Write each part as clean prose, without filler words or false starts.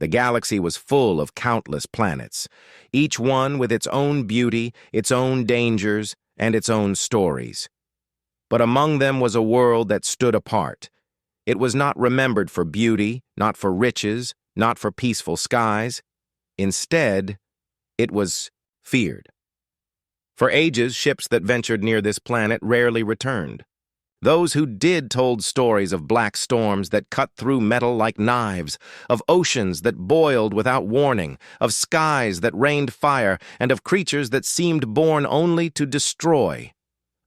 The galaxy was full of countless planets, each one with its own beauty, its own dangers, and its own stories. But among them was a world that stood apart. It was not remembered for beauty, not for riches, not for peaceful skies. Instead, it was feared. For ages, ships that ventured near this planet rarely returned. Those who did told stories of black storms that cut through metal like knives, of oceans that boiled without warning, of skies that rained fire, and of creatures that seemed born only to destroy.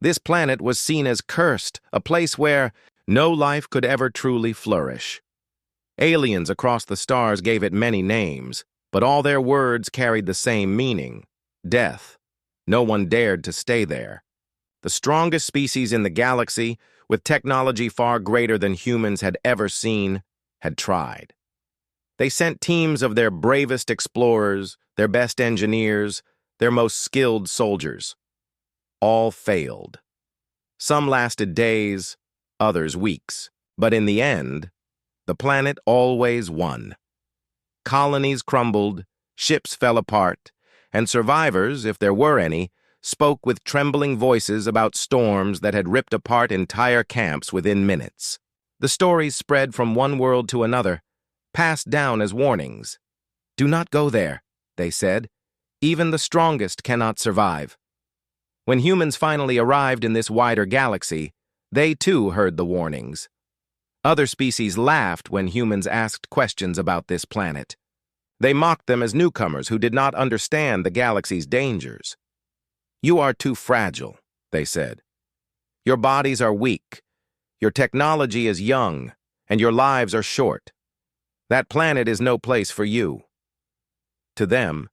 This planet was seen as cursed, a place where no life could ever truly flourish. Aliens across the stars gave it many names, but all their words carried the same meaning: death. No one dared to stay there. The strongest species in the galaxy, with technology far greater than humans had ever seen, had tried. They sent teams of their bravest explorers, their best engineers, their most skilled soldiers. All failed. Some lasted days, others weeks. But in the end, the planet always won. Colonies crumbled, ships fell apart, and survivors, if there were any, spoke with trembling voices about storms that had ripped apart entire camps within minutes. The stories spread from one world to another, passed down as warnings. "Do not go there," they said. "Even the strongest cannot survive." When humans finally arrived in this wider galaxy, they too heard the warnings. Other species laughed when humans asked questions about this planet. They mocked them as newcomers who did not understand the galaxy's dangers. "You are too fragile," they said. "Your bodies are weak, your technology is young, and your lives are short. That planet is no place for you." To them,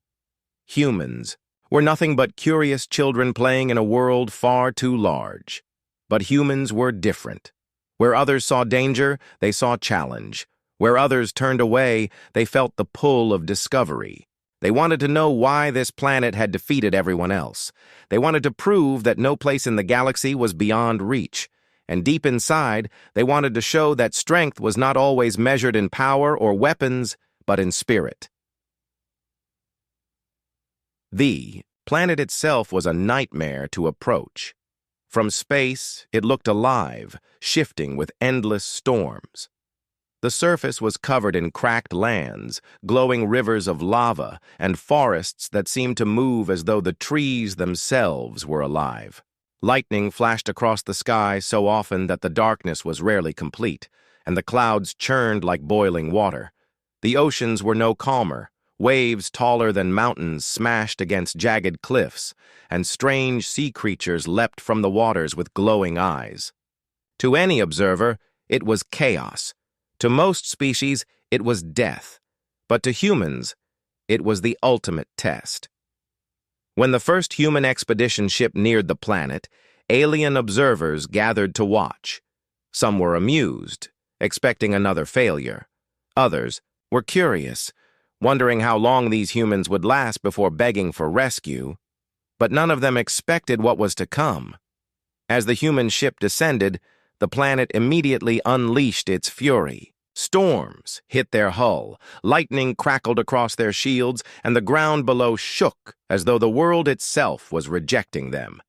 humans were nothing but curious children playing in a world far too large. But humans were different. Where others saw danger, they saw challenge. Where others turned away, they felt the pull of discovery. They wanted to know why this planet had defeated everyone else. They wanted to prove that no place in the galaxy was beyond reach. And deep inside, they wanted to show that strength was not always measured in power or weapons, but in spirit. The planet itself was a nightmare to approach. From space, it looked alive, shifting with endless storms. The surface was covered in cracked lands, glowing rivers of lava, and forests that seemed to move as though the trees themselves were alive. Lightning flashed across the sky so often that the darkness was rarely complete, and the clouds churned like boiling water. The oceans were no calmer. Waves taller than mountains smashed against jagged cliffs, and strange sea creatures leapt from the waters with glowing eyes. To any observer, it was chaos. To most species, it was death. But to humans, it was the ultimate test. When the first human expedition ship neared the planet, alien observers gathered to watch. Some were amused, expecting another failure. Others were curious, wondering how long these humans would last before begging for rescue. But none of them expected what was to come. As the human ship descended, the planet immediately unleashed its fury. Storms hit their hull, lightning crackled across their shields, and the ground below shook as though the world itself was rejecting them.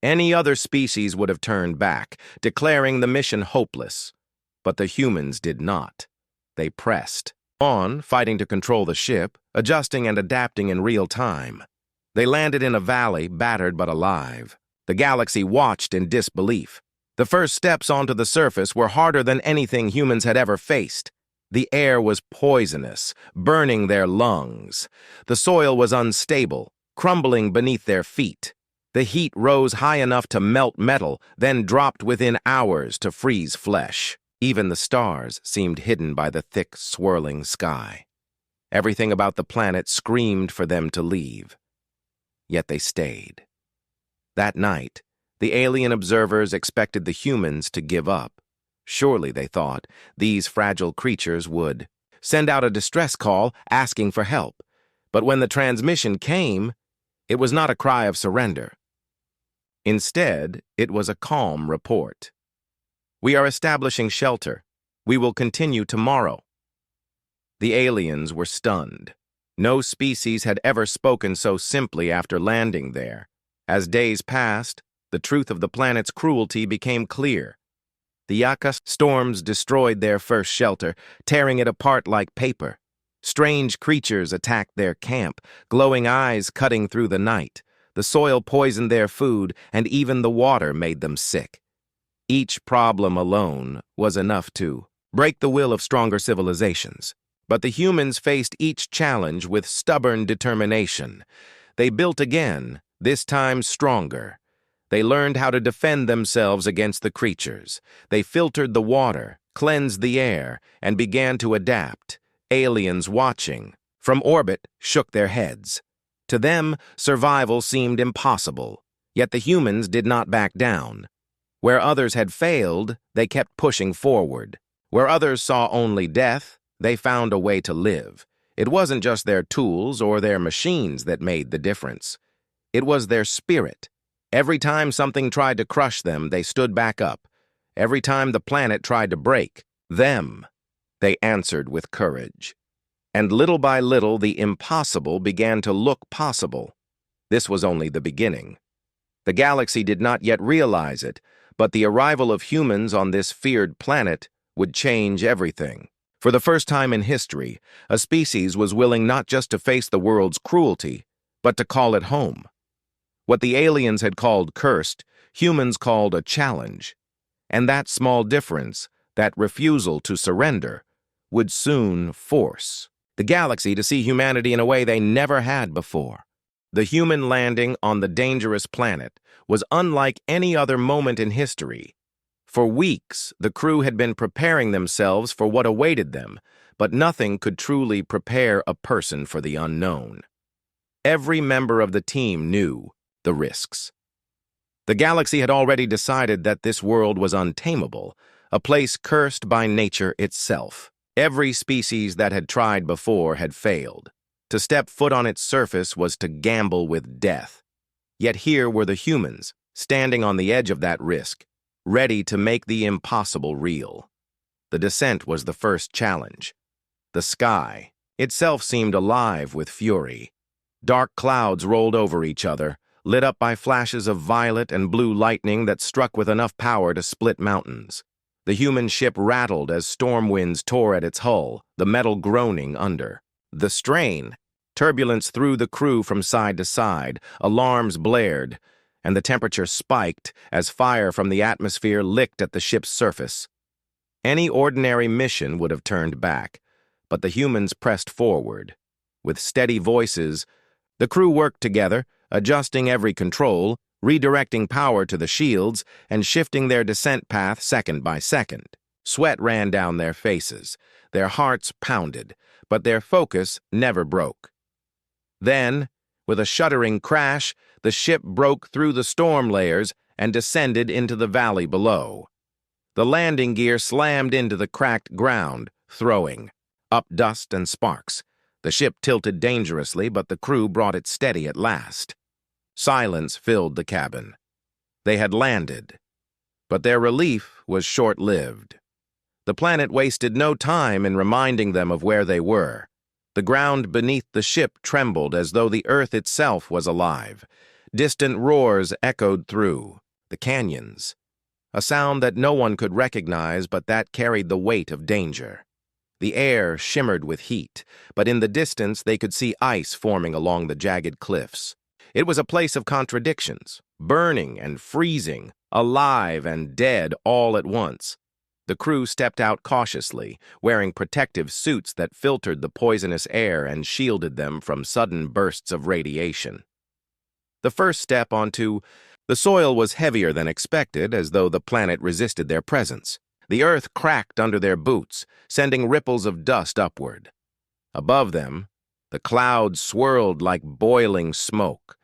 Any other species would have turned back, declaring the mission hopeless. But the humans did not. They pressed on, fighting to control the ship, adjusting and adapting in real time. They landed in a valley, battered but alive. The galaxy watched in disbelief. The first steps onto the surface were harder than anything humans had ever faced. The air was poisonous, burning their lungs. The soil was unstable, crumbling beneath their feet. The heat rose high enough to melt metal, then dropped within hours to freeze flesh. Even the stars seemed hidden by the thick, swirling sky. Everything about the planet screamed for them to leave. Yet they stayed. That night, the alien observers expected the humans to give up. Surely, they thought, these fragile creatures would send out a distress call asking for help. But when the transmission came, it was not a cry of surrender. Instead, it was a calm report. "We are establishing shelter. We will continue tomorrow." The aliens were stunned. No species had ever spoken so simply after landing there. As days passed, the truth of the planet's cruelty became clear. The Yaka storms destroyed their first shelter, tearing it apart like paper. Strange creatures attacked their camp, glowing eyes cutting through the night. The soil poisoned their food, and even the water made them sick. Each problem alone was enough to break the will of stronger civilizations. But the humans faced each challenge with stubborn determination. They built again, this time stronger. They learned how to defend themselves against the creatures. They filtered the water, cleansed the air, and began to adapt. Aliens watching from orbit shook their heads. To them, survival seemed impossible. Yet the humans did not back down. Where others had failed, they kept pushing forward. Where others saw only death, they found a way to live. It wasn't just their tools or their machines that made the difference. It was their spirit. Every time something tried to crush them, they stood back up. Every time the planet tried to break them, they answered with courage. And little by little, the impossible began to look possible. This was only the beginning. The galaxy did not yet realize it, but the arrival of humans on this feared planet would change everything. For the first time in history, a species was willing not just to face the world's cruelty, but to call it home. What the aliens had called cursed, humans called a challenge. And that small difference, that refusal to surrender, would soon force the galaxy to see humanity in a way they never had before. The human landing on the dangerous planet was unlike any other moment in history. For weeks, the crew had been preparing themselves for what awaited them, but nothing could truly prepare a person for the unknown. Every member of the team knew the risks. The galaxy had already decided that this world was untamable, a place cursed by nature itself. Every species that had tried before had failed. To step foot on its surface was to gamble with death. Yet here were the humans, standing on the edge of that risk, ready to make the impossible real. The descent was the first challenge. The sky itself seemed alive with fury. Dark clouds rolled over each other, lit up by flashes of violet and blue lightning that struck with enough power to split mountains. The human ship rattled as storm winds tore at its hull, the metal groaning under. The strain, turbulence threw the crew from side to side, alarms blared, and the temperature spiked as fire from the atmosphere licked at the ship's surface. Any ordinary mission would have turned back, but the humans pressed forward. With steady voices, the crew worked together, adjusting every control, redirecting power to the shields, and shifting their descent path second by second. Sweat ran down their faces, their hearts pounded, but their focus never broke. Then, with a shuddering crash, the ship broke through the storm layers and descended into the valley below. The landing gear slammed into the cracked ground, throwing up dust and sparks. The ship tilted dangerously, but the crew brought it steady at last. Silence filled the cabin. They had landed, but their relief was short-lived. The planet wasted no time in reminding them of where they were. The ground beneath the ship trembled as though the earth itself was alive. Distant roars echoed through the canyons, a sound that no one could recognize but that carried the weight of danger. The air shimmered with heat, but in the distance they could see ice forming along the jagged cliffs. It was a place of contradictions, burning and freezing, alive and dead all at once. The crew stepped out cautiously, wearing protective suits that filtered the poisonous air and shielded them from sudden bursts of radiation. The first step onto the soil was heavier than expected, as though the planet resisted their presence. The earth cracked under their boots, sending ripples of dust upward. Above them, the clouds swirled like boiling smoke.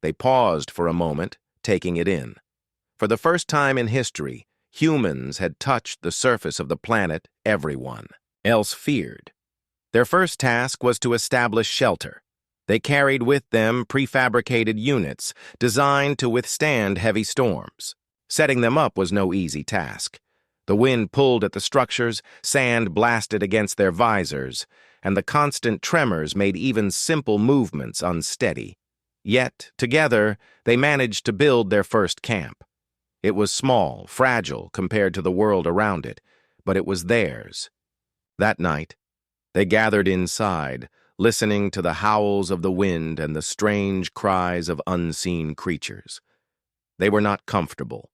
They paused for a moment, taking it in. For the first time in history, humans had touched the surface of the planet everyone else feared. Their first task was to establish shelter. They carried with them prefabricated units designed to withstand heavy storms. Setting them up was no easy task. The wind pulled at the structures, sand blasted against their visors, and the constant tremors made even simple movements unsteady. Yet, together, they managed to build their first camp. It was small, fragile compared to the world around it, but it was theirs. That night, they gathered inside, listening to the howls of the wind and the strange cries of unseen creatures. They were not comfortable,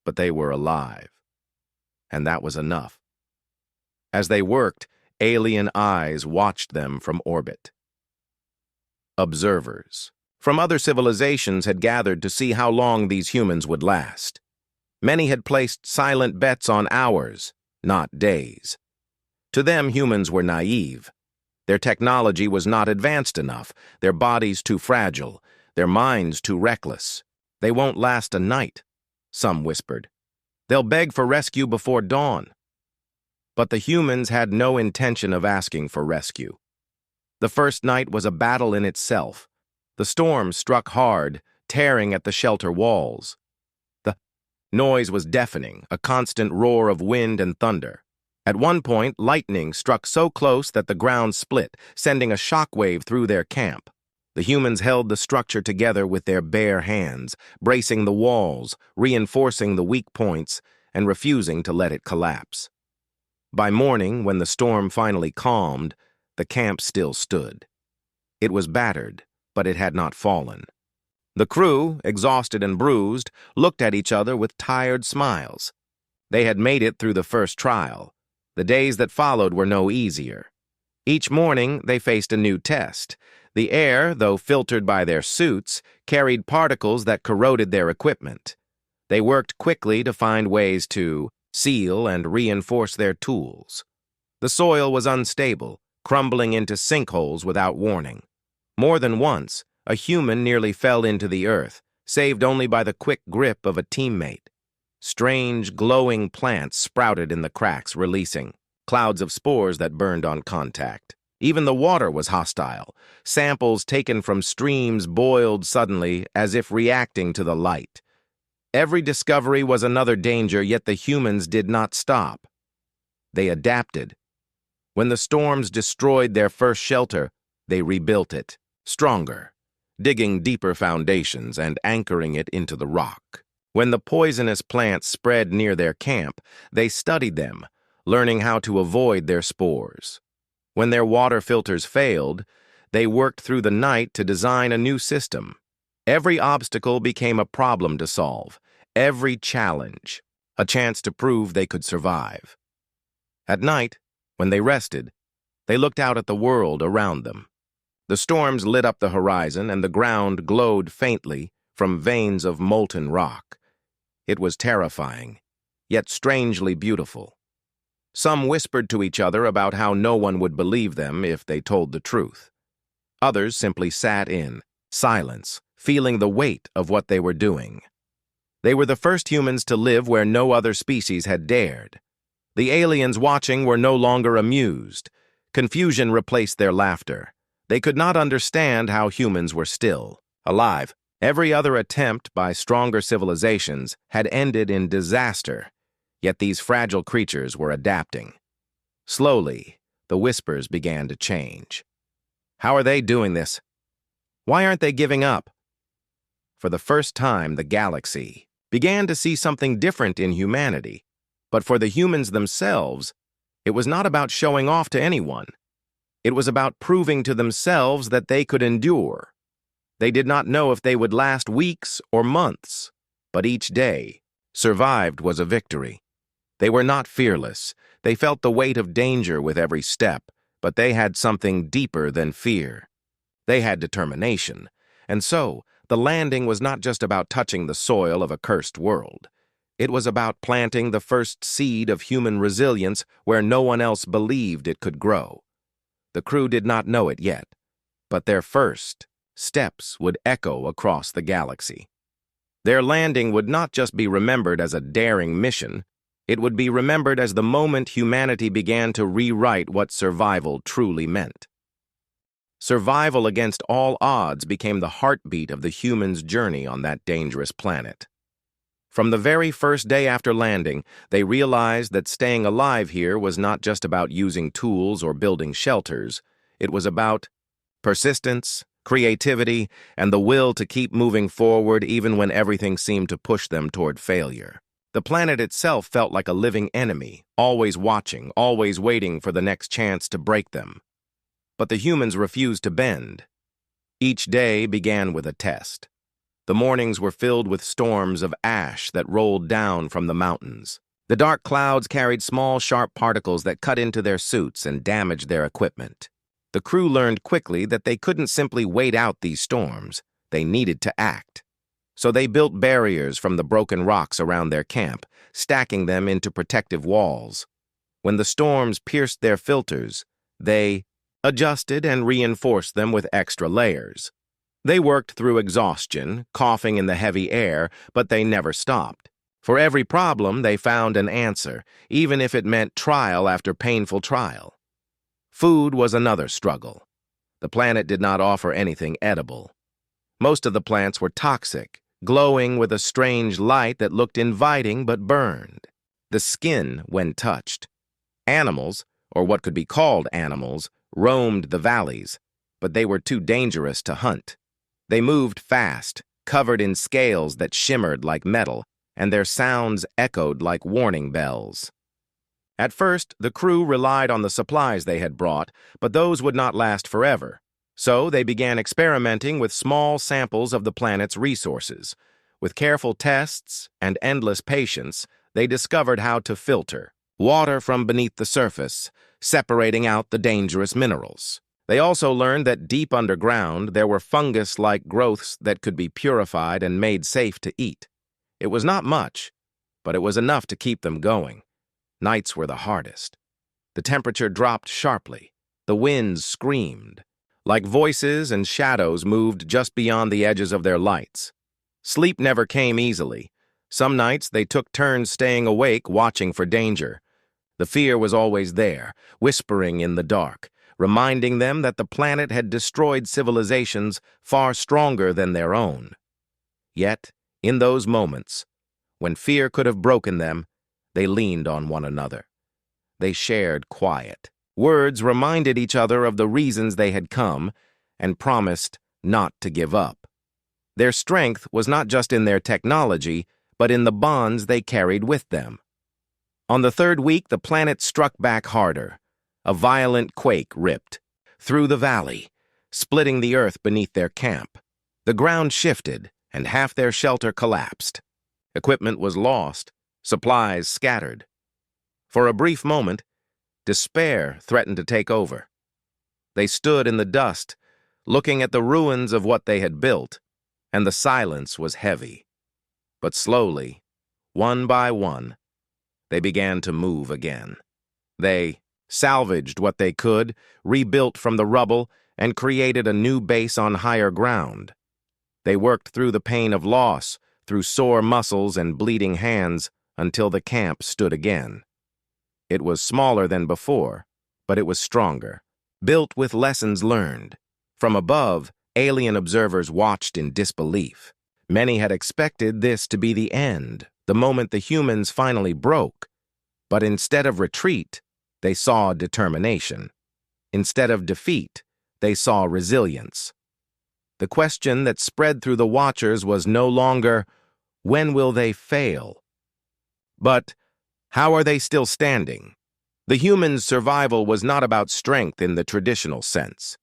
but they were alive. And that was enough. As they worked, alien eyes watched them from orbit. Observers from other civilizations had gathered to see how long these humans would last. Many had placed silent bets on hours, not days. To them, humans were naive. Their technology was not advanced enough, their bodies too fragile, their minds too reckless. They won't last a night, some whispered. They'll beg for rescue before dawn. But the humans had no intention of asking for rescue. The first night was a battle in itself. The storm struck hard, tearing at the shelter walls. The noise was deafening, a constant roar of wind and thunder. At one point, lightning struck so close that the ground split, sending a shockwave through their camp. The humans held the structure together with their bare hands, bracing the walls, reinforcing the weak points, and refusing to let it collapse. By morning, when the storm finally calmed, the camp still stood. It was battered, but it had not fallen. The crew, exhausted and bruised, looked at each other with tired smiles. They had made it through the first trial. The days that followed were no easier. Each morning, they faced a new test. The air, though filtered by their suits, carried particles that corroded their equipment. They worked quickly to find ways to seal and reinforce their tools. The soil was unstable, crumbling into sinkholes without warning. More than once, a human nearly fell into the earth, saved only by the quick grip of a teammate. Strange, glowing plants sprouted in the cracks, releasing clouds of spores that burned on contact. Even the water was hostile. Samples taken from streams boiled suddenly, as if reacting to the light. Every discovery was another danger, yet the humans did not stop. They adapted. When the storms destroyed their first shelter, they rebuilt it, stronger, digging deeper foundations and anchoring it into the rock. When the poisonous plants spread near their camp, they studied them, learning how to avoid their spores. When their water filters failed, they worked through the night to design a new system. Every obstacle became a problem to solve, every challenge a chance to prove they could survive. At night, when they rested, they looked out at the world around them. The storms lit up the horizon, and the ground glowed faintly from veins of molten rock. It was terrifying, yet strangely beautiful. Some whispered to each other about how no one would believe them if they told the truth. Others simply sat in silence, feeling the weight of what they were doing. They were the first humans to live where no other species had dared. The aliens watching were no longer amused. Confusion replaced their laughter. They could not understand how humans were still alive. Every other attempt by stronger civilizations had ended in disaster, yet these fragile creatures were adapting. Slowly, the whispers began to change. How are they doing this? Why aren't they giving up? For the first time, the galaxy began to see something different in humanity. But for the humans themselves, it was not about showing off to anyone. It was about proving to themselves that they could endure. They did not know if they would last weeks or months, but each day, survived was a victory. They were not fearless. They felt the weight of danger with every step, but they had something deeper than fear. They had determination, and so the landing was not just about touching the soil of a cursed world. It was about planting the first seed of human resilience where no one else believed it could grow. The crew did not know it yet, but their first steps would echo across the galaxy. Their landing would not just be remembered as a daring mission, it would be remembered as the moment humanity began to rewrite what survival truly meant. Survival against all odds became the heartbeat of the humans' journey on that dangerous planet. From the very first day after landing, they realized that staying alive here was not just about using tools or building shelters. It was about persistence, creativity, and the will to keep moving forward even when everything seemed to push them toward failure. The planet itself felt like a living enemy, always watching, always waiting for the next chance to break them. But the humans refused to bend. Each day began with a test. The mornings were filled with storms of ash that rolled down from the mountains. The dark clouds carried small, sharp particles that cut into their suits and damaged their equipment. The crew learned quickly that they couldn't simply wait out these storms. They needed to act. So they built barriers from the broken rocks around their camp, stacking them into protective walls. When the storms pierced their filters, they adjusted and reinforced them with extra layers. They worked through exhaustion, coughing in the heavy air, but they never stopped. For every problem, they found an answer, even if it meant trial after painful trial. Food was another struggle. The planet did not offer anything edible. Most of the plants were toxic, glowing with a strange light that looked inviting but burned. The skin, when touched. Animals, or what could be called animals, roamed the valleys, but they were too dangerous to hunt. They moved fast, covered in scales that shimmered like metal, and their sounds echoed like warning bells. At first, the crew relied on the supplies they had brought, but those would not last forever. So they began experimenting with small samples of the planet's resources. With careful tests and endless patience, they discovered how to filter water from beneath the surface, separating out the dangerous minerals. They also learned that deep underground there were fungus-like growths that could be purified and made safe to eat. It was not much, but it was enough to keep them going. Nights were the hardest. The temperature dropped sharply. The winds screamed. Like voices and shadows moved just beyond the edges of their lights. Sleep never came easily. Some nights they took turns staying awake, watching for danger. The fear was always there, whispering in the dark, reminding them that the planet had destroyed civilizations far stronger than their own. Yet, in those moments, when fear could have broken them, they leaned on one another. They shared quiet. Words reminded each other of the reasons they had come and promised not to give up. Their strength was not just in their technology, but in the bonds they carried with them. On the third week, the planet struck back harder. A violent quake ripped through the valley, splitting the earth beneath their camp. The ground shifted, and half their shelter collapsed. Equipment was lost, supplies scattered. For a brief moment, despair threatened to take over. They stood in the dust, looking at the ruins of what they had built, and the silence was heavy. But slowly, one by one, they began to move again. They salvaged what they could, rebuilt from the rubble, and created a new base on higher ground. They worked through the pain of loss, through sore muscles and bleeding hands, until the camp stood again. It was smaller than before, but it was stronger, built with lessons learned. From above, alien observers watched in disbelief. Many had expected this to be the end, the moment the humans finally broke. But instead of retreat, they saw determination. Instead of defeat, they saw resilience. The question that spread through the watchers was no longer, when will they fail? But, how are they still standing? The humans' survival was not about strength in the traditional sense.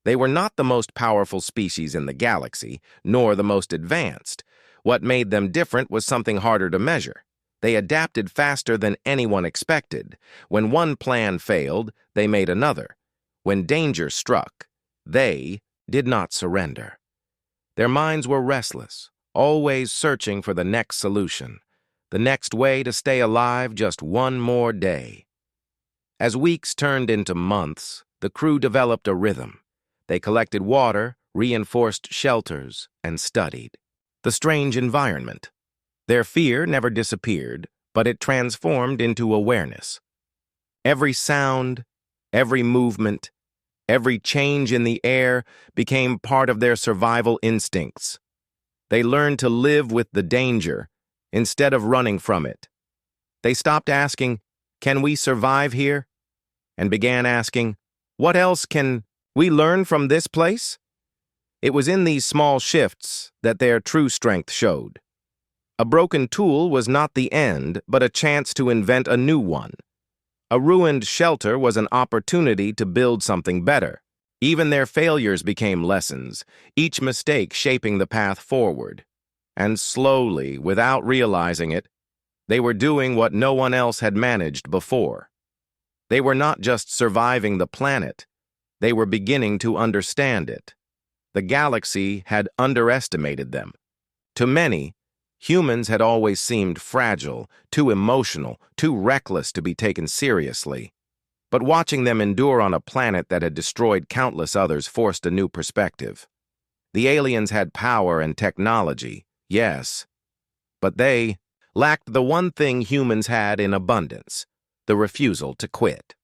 They were not the most powerful species in the galaxy, nor the most advanced. What made them different was something harder to measure. They adapted faster than anyone expected. When one plan failed, they made another. When danger struck, they did not surrender. Their minds were restless, always searching for the next solution, the next way to stay alive just one more day. As weeks turned into months, the crew developed a rhythm. They collected water, reinforced shelters, and studied the strange environment. Their fear never disappeared, but it transformed into awareness. Every sound, every movement, every change in the air became part of their survival instincts. They learned to live with the danger instead of running from it. They stopped asking, "Can we survive here?" and began asking, "What else can we learn from this place?" It was in these small shifts that their true strength showed. A broken tool was not the end, but a chance to invent a new one. A ruined shelter was an opportunity to build something better. Even their failures became lessons, each mistake shaping the path forward. And slowly, without realizing it, they were doing what no one else had managed before. They were not just surviving the planet, they were beginning to understand it. The galaxy had underestimated them. To many, humans had always seemed fragile, too emotional, too reckless to be taken seriously. But watching them endure on a planet that had destroyed countless others forced a new perspective. The aliens had power and technology, yes, but they lacked the one thing humans had in abundance: the refusal to quit.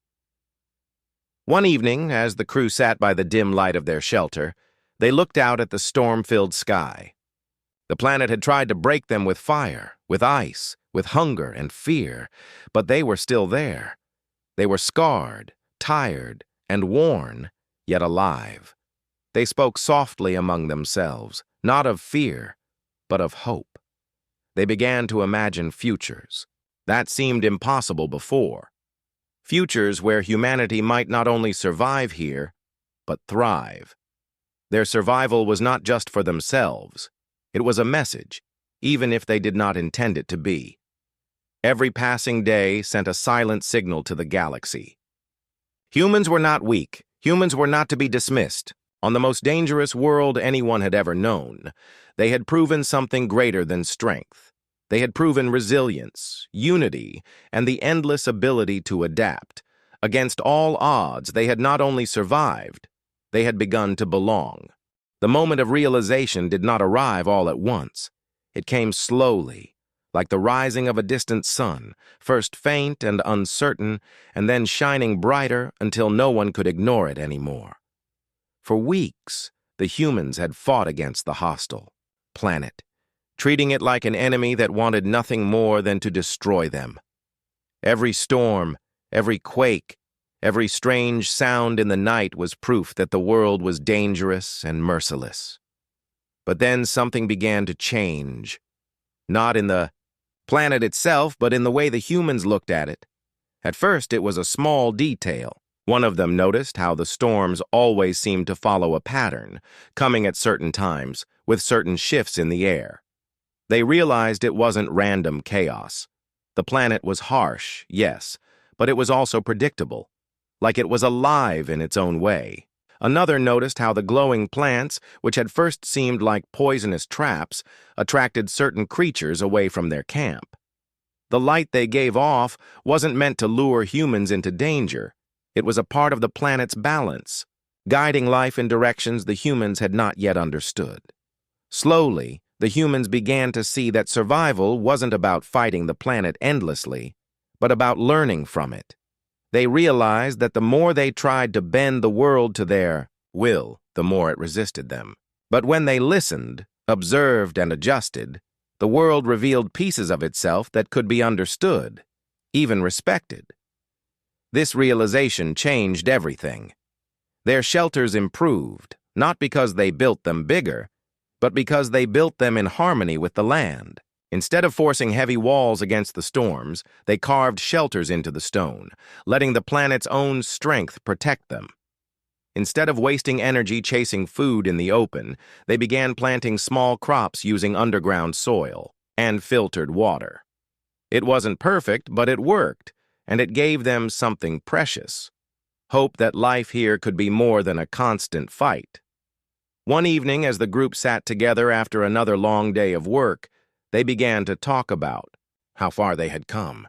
One evening, as the crew sat by the dim light of their shelter, they looked out at the storm-filled sky. The planet had tried to break them with fire, with ice, with hunger and fear, but they were still there. They were scarred, tired, and worn, yet alive. They spoke softly among themselves, not of fear, but of hope. They began to imagine futures. That seemed impossible before. Futures where humanity might not only survive here, but thrive. Their survival was not just for themselves. It was a message, even if they did not intend it to be. Every passing day sent a silent signal to the galaxy. Humans were not weak. Humans were not to be dismissed. On the most dangerous world anyone had ever known, they had proven something greater than strength. They had proven resilience, unity, and the endless ability to adapt. Against all odds, they had not only survived, they had begun to belong. The moment of realization did not arrive all at once. It came slowly, like the rising of a distant sun, first faint and uncertain, and then shining brighter until no one could ignore it anymore. For weeks, the humans had fought against the hostile planet, treating it like an enemy that wanted nothing more than to destroy them. Every storm, every quake, every strange sound in the night was proof that the world was dangerous and merciless. But then something began to change. Not in the planet itself, but in the way the humans looked at it. At first, it was a small detail. One of them noticed how the storms always seemed to follow a pattern, coming at certain times, with certain shifts in the air. They realized it wasn't random chaos. The planet was harsh, yes, but it was also predictable, like it was alive in its own way. Another noticed how the glowing plants, which had first seemed like poisonous traps, attracted certain creatures away from their camp. The light they gave off wasn't meant to lure humans into danger. It was a part of the planet's balance, guiding life in directions the humans had not yet understood. Slowly, the humans began to see that survival wasn't about fighting the planet endlessly, but about learning from it. They realized that the more they tried to bend the world to their will, the more it resisted them. But when they listened, observed, and adjusted, the world revealed pieces of itself that could be understood, even respected. This realization changed everything. Their shelters improved, not because they built them bigger, but because they built them in harmony with the land. Instead of forcing heavy walls against the storms, they carved shelters into the stone, letting the planet's own strength protect them. Instead of wasting energy chasing food in the open, they began planting small crops using underground soil and filtered water. It wasn't perfect, but it worked, and it gave them something precious: hope that life here could be more than a constant fight. One evening, as the group sat together after another long day of work, they began to talk about how far they had come.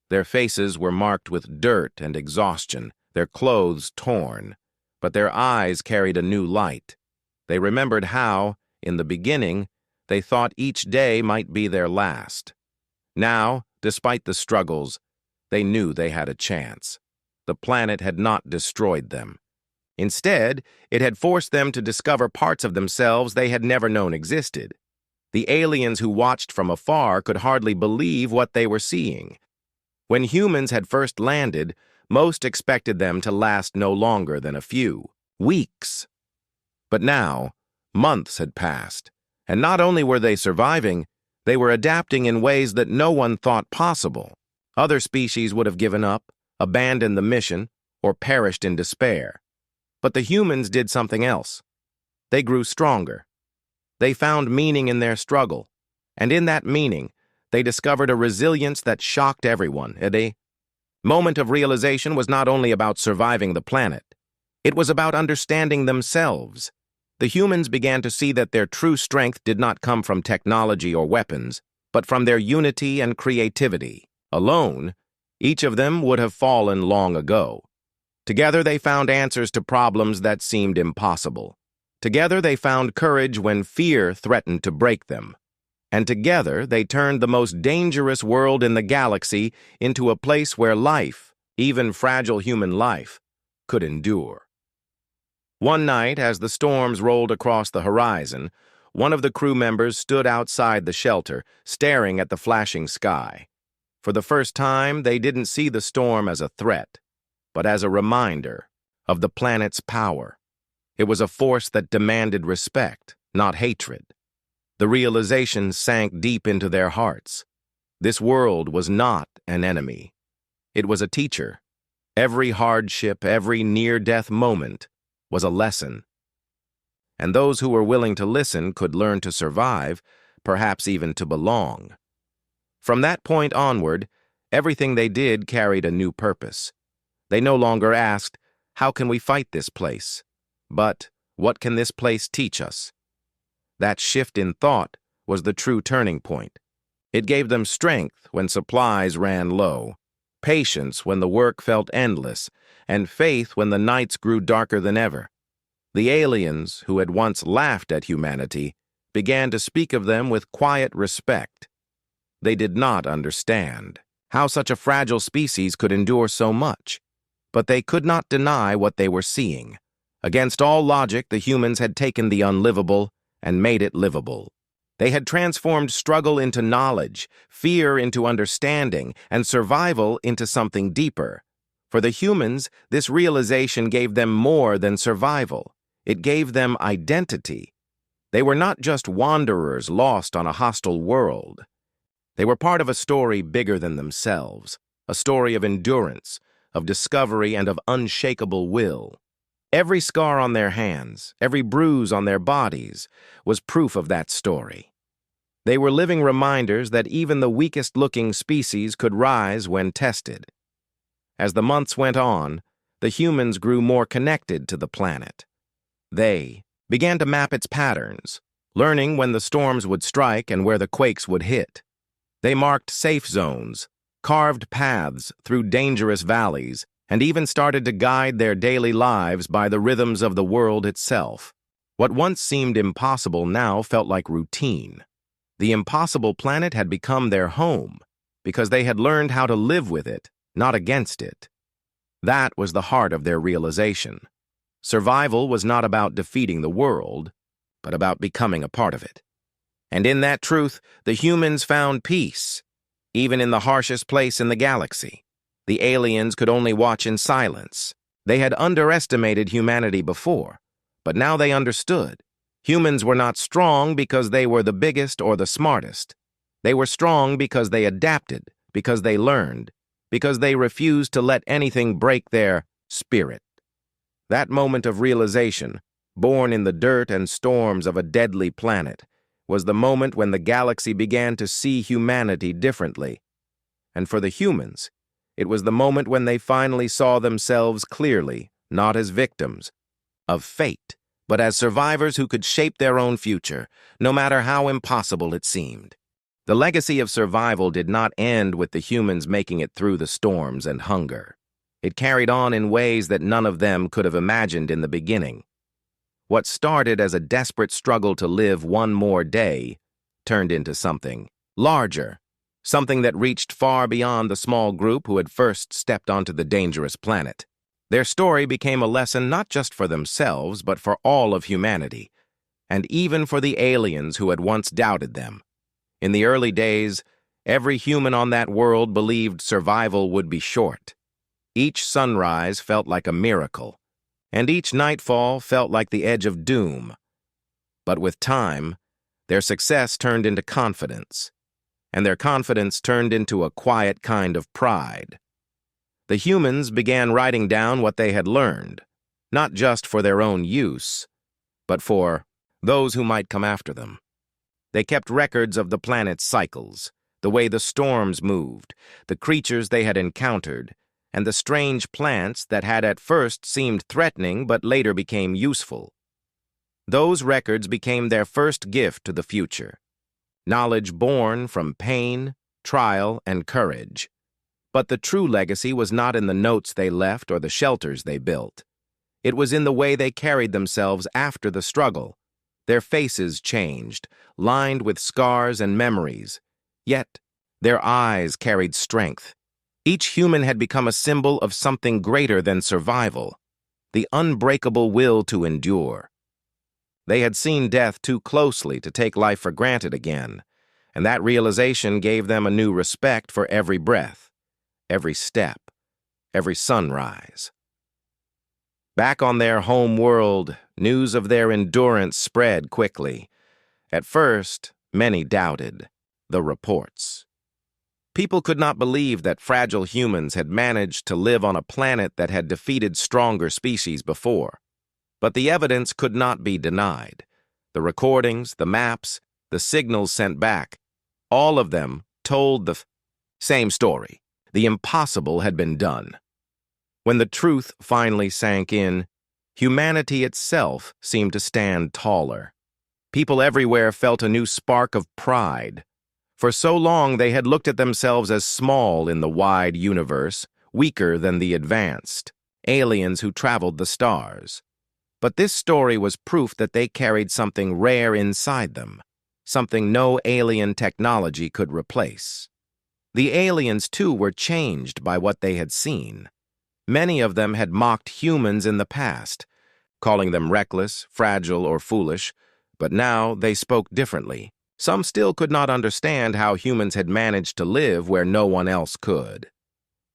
Their faces were marked with dirt and exhaustion, their clothes torn, but their eyes carried a new light. They remembered how, in the beginning, they thought each day might be their last. Now, despite the struggles, they knew they had a chance. The planet had not destroyed them. Instead, it had forced them to discover parts of themselves they had never known existed. The aliens who watched from afar could hardly believe what they were seeing. When humans had first landed, most expected them to last no longer than a few weeks. But now, months had passed, and not only were they surviving, they were adapting in ways that no one thought possible. Other species would have given up, abandoned the mission, or perished in despair. But the humans did something else. They grew stronger. They found meaning in their struggle, and in that meaning, they discovered a resilience that shocked everyone. A moment of realization was not only about surviving the planet, it was about understanding themselves. The humans began to see that their true strength did not come from technology or weapons, but from their unity and creativity. Alone, each of them would have fallen long ago. Together they found answers to problems that seemed impossible. Together they found courage when fear threatened to break them. And together they turned the most dangerous world in the galaxy into a place where life, even fragile human life, could endure. One night, as the storms rolled across the horizon, one of the crew members stood outside the shelter, staring at the flashing sky. For the first time, they didn't see the storm as a threat, but as a reminder of the planet's power. It was a force that demanded respect, not hatred. The realization sank deep into their hearts. This world was not an enemy. It was a teacher. Every hardship, every near-death moment was a lesson. And those who were willing to listen could learn to survive, perhaps even to belong. From that point onward, everything they did carried a new purpose. They no longer asked, "How can we fight this place?" but, "What can this place teach us?" That shift in thought was the true turning point. It gave them strength when supplies ran low, patience when the work felt endless, and faith when the nights grew darker than ever. The aliens, who had once laughed at humanity, began to speak of them with quiet respect. They did not understand how such a fragile species could endure so much, but they could not deny what they were seeing. Against all logic, the humans had taken the unlivable and made it livable. They had transformed struggle into knowledge, fear into understanding, and survival into something deeper. For the humans, this realization gave them more than survival. It gave them identity. They were not just wanderers lost on a hostile world. They were part of a story bigger than themselves, a story of endurance, of discovery, and of unshakable will. Every scar on their hands, every bruise on their bodies, was proof of that story. They were living reminders that even the weakest-looking species could rise when tested. As the months went on, the humans grew more connected to the planet. They began to map its patterns, learning when the storms would strike and where the quakes would hit. They marked safe zones, carved paths through dangerous valleys, and even started to guide their daily lives by the rhythms of the world itself. What once seemed impossible now felt like routine. The impossible planet had become their home because they had learned how to live with it, not against it. That was the heart of their realization. Survival was not about defeating the world, but about becoming a part of it. And in that truth, the humans found peace, even in the harshest place in the galaxy. The aliens could only watch in silence. They had underestimated humanity before, but now they understood. Humans were not strong because they were the biggest or the smartest. They were strong because they adapted, because they learned, because they refused to let anything break their spirit. That moment of realization, born in the dirt and storms of a deadly planet, was the moment when the galaxy began to see humanity differently. And for the humans, it was the moment when they finally saw themselves clearly, not as victims of fate, but as survivors who could shape their own future, no matter how impossible it seemed. The legacy of survival did not end with the humans making it through the storms and hunger. It carried on in ways that none of them could have imagined in the beginning. What started as a desperate struggle to live one more day turned into something larger, something that reached far beyond the small group who had first stepped onto the dangerous planet. Their story became a lesson not just for themselves, but for all of humanity. and even for the aliens who had once doubted them. In the early days, every human on that world believed survival would be short. Each sunrise felt like a miracle, and each nightfall felt like the edge of doom. But with time, their success turned into confidence, and their confidence turned into a quiet kind of pride. The humans began writing down what they had learned, not just for their own use, but for those who might come after them. They kept records of the planet's cycles, the way the storms moved, the creatures they had encountered, and the strange plants that had at first seemed threatening but later became useful. Those records became their first gift to the future, knowledge born from pain, trial, and courage. But the true legacy was not in the notes they left or the shelters they built. It was in the way they carried themselves after the struggle. Their faces changed, lined with scars and memories, yet their eyes carried strength. Each human had become a symbol of something greater than survival, the unbreakable will to endure. They had seen death too closely to take life for granted again, and that realization gave them a new respect for every breath, every step, every sunrise. Back on their home world, news of their endurance spread quickly. At first, many doubted the reports. People could not believe that fragile humans had managed to live on a planet that had defeated stronger species before. But the evidence could not be denied. The recordings, the maps, the signals sent back, all of them told the same story. The impossible had been done. When the truth finally sank in, humanity itself seemed to stand taller. People everywhere felt a new spark of pride. For so long they had looked at themselves as small in the wide universe, weaker than the advanced, aliens who traveled the stars. But this story was proof that they carried something rare inside them, something no alien technology could replace. The aliens, too, were changed by what they had seen. Many of them had mocked humans in the past, calling them reckless, fragile, or foolish, but now they spoke differently. Some still could not understand how humans had managed to live where no one else could.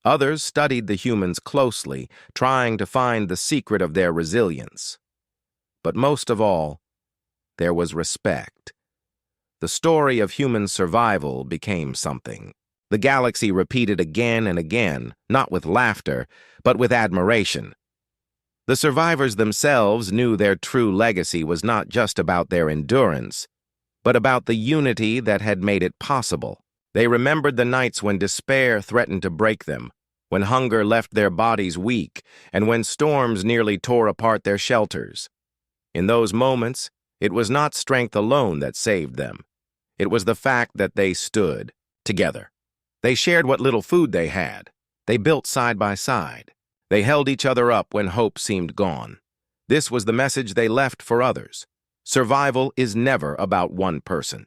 Others studied the humans closely, trying to find the secret of their resilience. But most of all, there was respect. The story of human survival became something the galaxy repeated again and again, not with laughter, but with admiration. The survivors themselves knew their true legacy was not just about their endurance, but about the unity that had made it possible. They remembered the nights when despair threatened to break them, when hunger left their bodies weak, and when storms nearly tore apart their shelters. In those moments, it was not strength alone that saved them. It was the fact that they stood together. They shared what little food they had. They built side by side. They held each other up when hope seemed gone. This was the message they left for others. Survival is never about one person.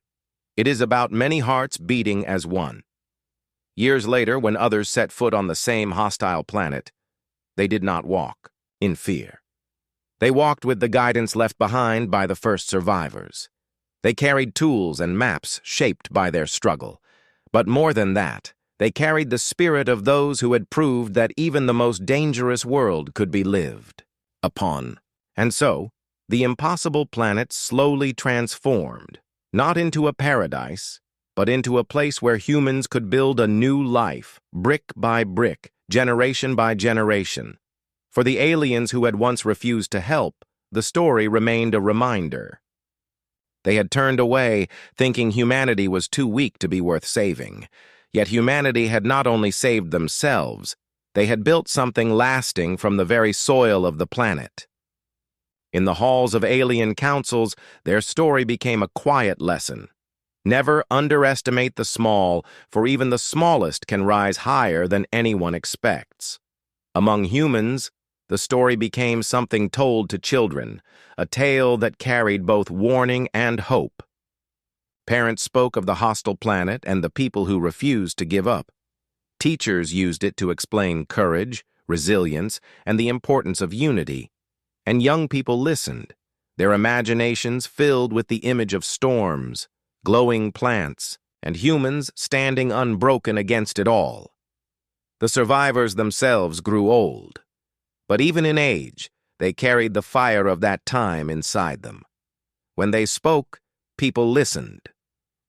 It is about many hearts beating as one. Years later, when others set foot on the same hostile planet, they did not walk in fear. They walked with the guidance left behind by the first survivors. They carried tools and maps shaped by their struggle. But more than that, they carried the spirit of those who had proved that even the most dangerous world could be lived upon. And so, the impossible planet slowly transformed, not into a paradise, but into a place where humans could build a new life, brick by brick, generation by generation. For the aliens who had once refused to help, the story remained a reminder. They had turned away, thinking humanity was too weak to be worth saving. Yet humanity had not only saved themselves, they had built something lasting from the very soil of the planet. In the halls of alien councils, their story became a quiet lesson. Never underestimate the small, for even the smallest can rise higher than anyone expects. Among humans, the story became something told to children, a tale that carried both warning and hope. Parents spoke of the hostile planet and the people who refused to give up. Teachers used it to explain courage, resilience, and the importance of unity. And young people listened, their imaginations filled with the image of storms, glowing plants, and humans standing unbroken against it all. The survivors themselves grew old, but even in age, they carried the fire of that time inside them. When they spoke, people listened,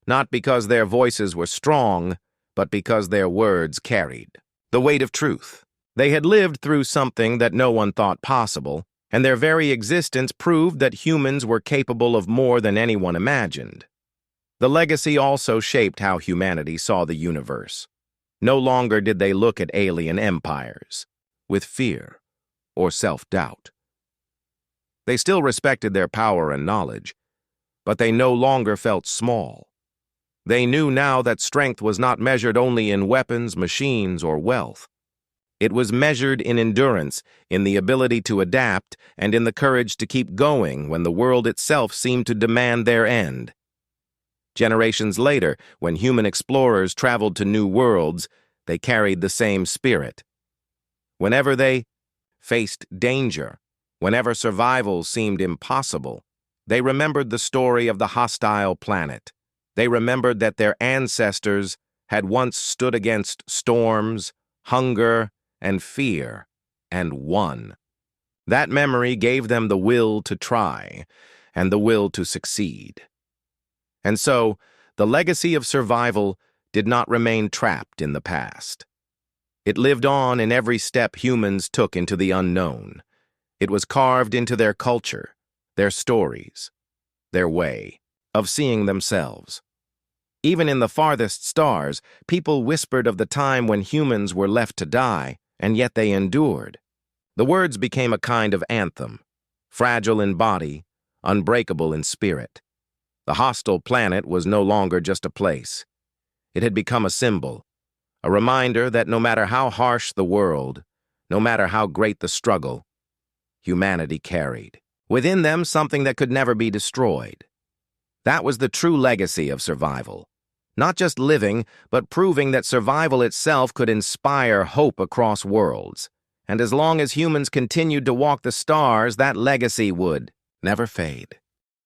not because their voices were strong, but because their words carried the weight of truth. They had lived through something that no one thought possible, and their very existence proved that humans were capable of more than anyone imagined. The legacy also shaped how humanity saw the universe. No longer did they look at alien empires with fear or self-doubt. They still respected their power and knowledge, but they no longer felt small. They knew now that strength was not measured only in weapons, machines, or wealth. It was measured in endurance, in the ability to adapt, and in the courage to keep going when the world itself seemed to demand their end. Generations later, when human explorers traveled to new worlds, they carried the same spirit. Whenever they faced danger, whenever survival seemed impossible, they remembered the story of the hostile planet. They remembered that their ancestors had once stood against storms, hunger, and fear, and won. That memory gave them the will to try, and the will to succeed. And so, the legacy of survival did not remain trapped in the past. It lived on in every step humans took into the unknown. It was carved into their culture, their stories, their way of seeing themselves. Even in the farthest stars, people whispered of the time when humans were left to die, and yet they endured. The words became a kind of anthem, fragile in body, unbreakable in spirit. The hostile planet was no longer just a place. It had become a symbol, a reminder that no matter how harsh the world, no matter how great the struggle, humanity carried within them something that could never be destroyed. That was the true legacy of survival. Not just living, but proving that survival itself could inspire hope across worlds. And as long as humans continued to walk the stars, that legacy would never fade.